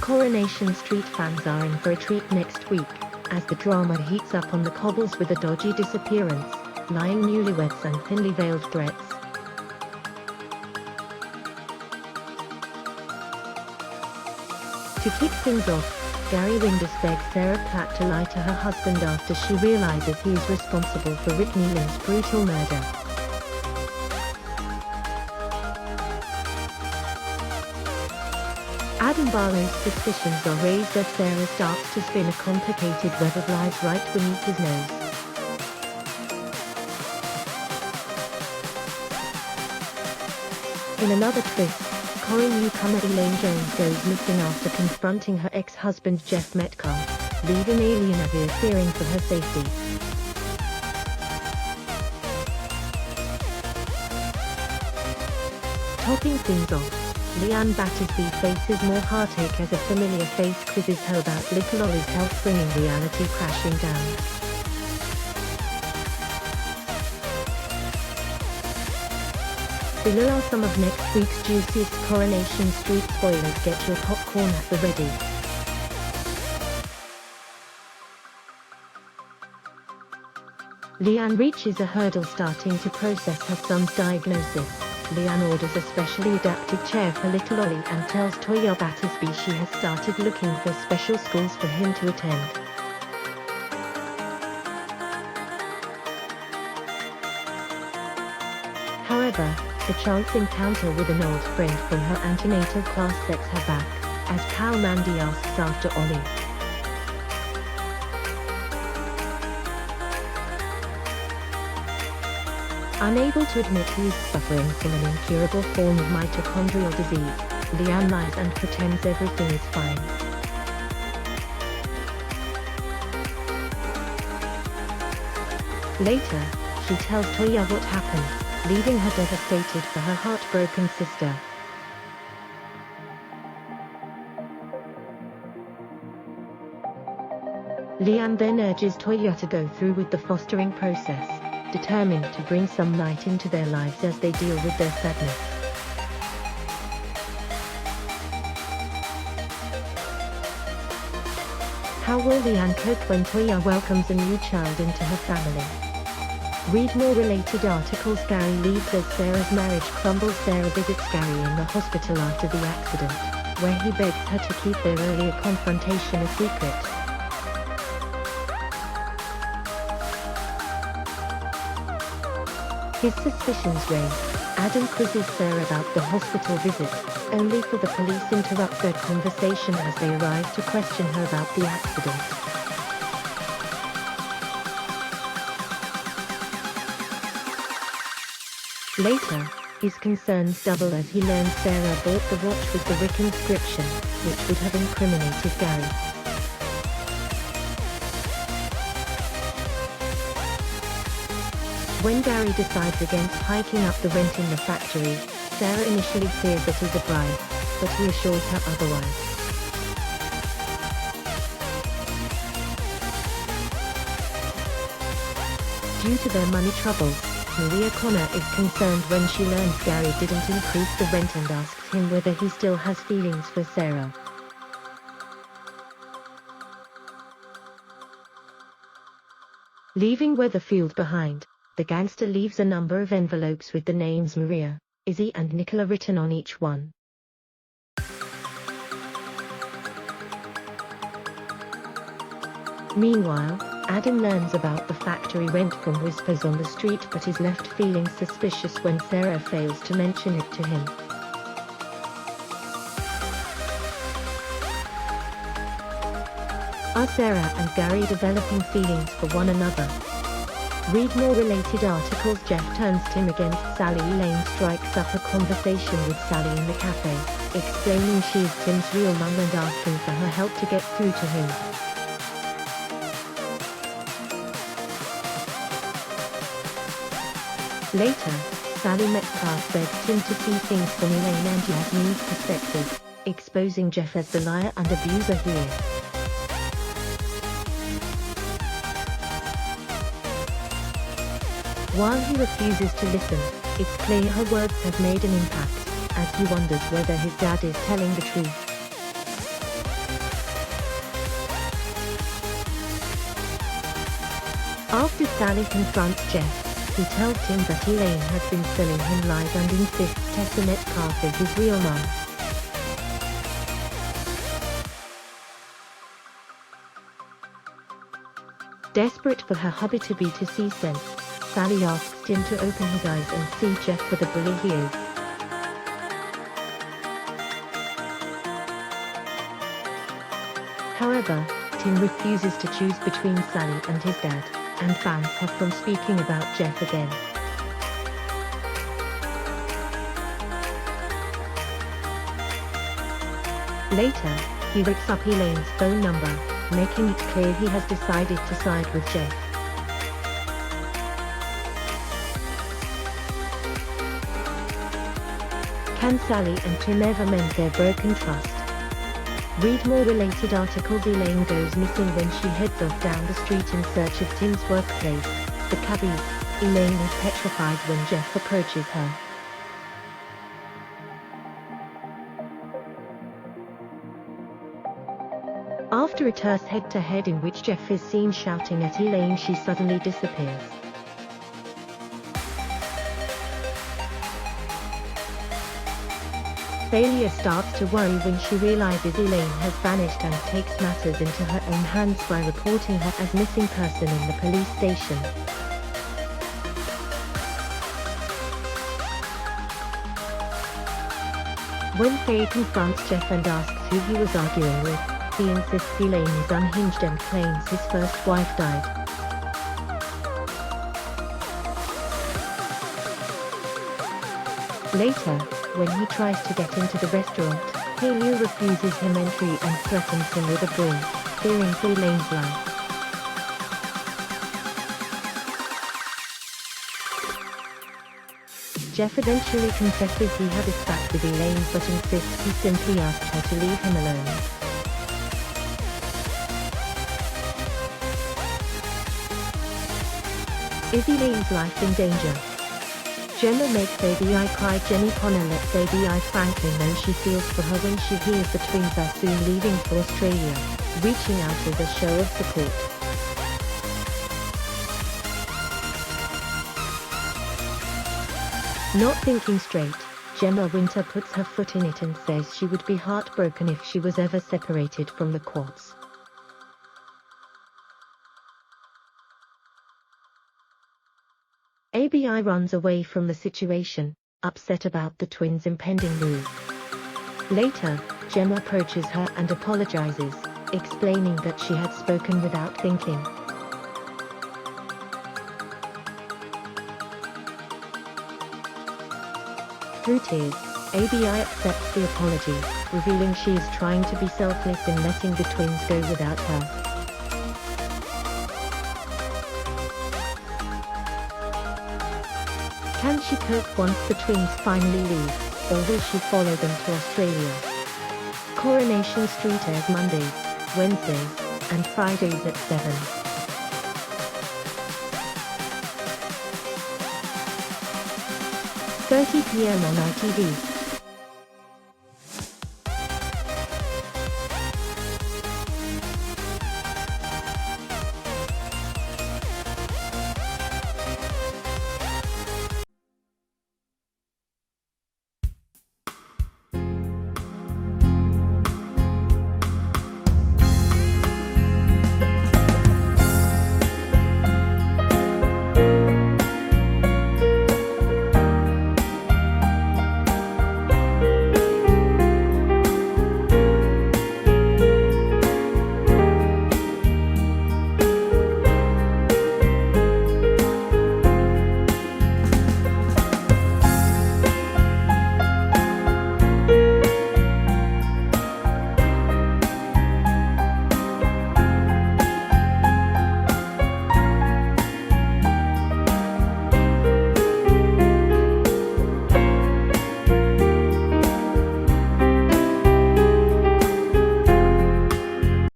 Coronation Street fans are in for a treat next week, as the drama heats up on the cobbles with a dodgy disappearance, lying newlyweds and thinly veiled threats. To kick things off, Gary Windass begs Sarah Platt to lie to her husband after she realizes he is responsible for Rick Neelan's brutal murder. Barlow's suspicions are raised as Sarah starts to spin a complicated web of lies right beneath his nose. In another twist, Corrie newcomer Elaine Jones goes missing after confronting her ex-husband Geoff Metcalfe, leaving Alya Nazir fearing for her safety. Topping things off, Leanne Battersby faces more heartache as a familiar face quizzes her about little Ollie's health, bringing reality crashing down. Below are some of next week's juiciest Coronation Street spoilers. Get your popcorn at the ready. Leanne reaches a hurdle starting to process her son's diagnosis. Leanne orders a specially adapted chair for little Ollie and tells Toyah Battersby she has started looking for special schools for him to attend. However, a chance encounter with an old friend from her antenatal class sets her back, as pal Mandy asks after Ollie. Unable to admit he is suffering from an incurable form of mitochondrial disease, Leanne lies and pretends everything is fine. Later, she tells Toyah what happened, leaving her devastated for her heartbroken sister. Leanne then urges Toyah to go through with the fostering process, determined to bring some light into their lives as they deal with their sadness. How will Leanne cope when Toyah welcomes a new child into her family? Read More Related Articles. Gary leaves as Sarah's marriage crumbles. Sarah visits Gary in the hospital after the accident, where he begs her to keep their earlier confrontation a secret. His suspicions raised, Adam quizzes Sarah about the hospital visit, only for the police interrupt their conversation as they arrive to question her about the accident. Later, his concerns double as he learns Sarah bought the watch with the Rick inscription, which would have incriminated Gary. When Gary decides against hiking up the rent in the factory, Sarah initially fears it is a bribe, but he assures her otherwise. Due to their money troubles, Maria Connor is concerned when she learns Gary didn't increase the rent and asks him whether he still has feelings for Sarah. Leaving Weatherfield behind, the gangster leaves a number of envelopes with the names Maria, Izzy and Nicola written on each one. Meanwhile, Adam learns about the factory rent from whispers on the street but is left feeling suspicious when Sarah fails to mention it to him. Are Sarah and Gary developing feelings for one another? Read More Related Articles. Geoff turns Tim against Sally Elaine strikes up a conversation with Sally in the cafe, explaining she is Tim's real mum and asking for her help to get through to him. Later, Sally Metcalfe begs Tim to see things from Elaine and Yasmeen's perspective, exposing Geoff as the liar and abuser he is. While he refuses to listen, it's clear her words have made an impact, as he wonders whether his dad is telling the truth. After Sally confronts Geoff, he tells him that Elaine has been telling him lies and insists Toyah Metcalfe is his real mom. Desperate for her hubby to be to see sense, Sally asks Tim to open his eyes and see Geoff for the bully he is. However, Tim refuses to choose between Sally and his dad, and bans her from speaking about Geoff again. Later, he ricks up Elaine's phone number, making it clear he has decided to side with Geoff. Can Sally and Tim ever mend their broken trust? Read more related articles. Elaine goes missing when she heads off down the street in search of Tim's workplace, the cabbies. Elaine is petrified when Geoff approaches her. After a terse head-to-head in which Geoff is seen shouting at Elaine, she suddenly disappears. Alya starts to worry when she realizes Elaine has vanished and takes matters into her own hands by reporting her as missing person in the police station. When Faye confronts Geoff and asks who he was arguing with, he insists Elaine is unhinged and claims his first wife died. Later, when he tries to get into the restaurant, Alya refuses him entry and threatens him with a broom, fearing for Elaine's life. Geoff eventually confesses he had a spat with Elaine but insists he simply asked her to leave him alone. Is Elaine's life in danger? Gemma makes Baby I cry. Jenny Connor lets Baby I frankly know she feels for her when she hears the twins are soon leaving for Australia, reaching out as a show of support. Not thinking straight, Gemma Winter puts her foot in it and says she would be heartbroken if she was ever separated from the quads. ABI runs away from the situation, upset about the twins' impending move. Later, Gemma approaches her and apologizes, explaining that she had spoken without thinking. Through tears, ABI accepts the apology, revealing she is trying to be selfless in letting the twins go without her. Can she cope once the twins finally leave, or will she follow them to Australia? Coronation Street airs Mondays, Wednesdays, and Fridays at 7. .30 p.m. on ITV.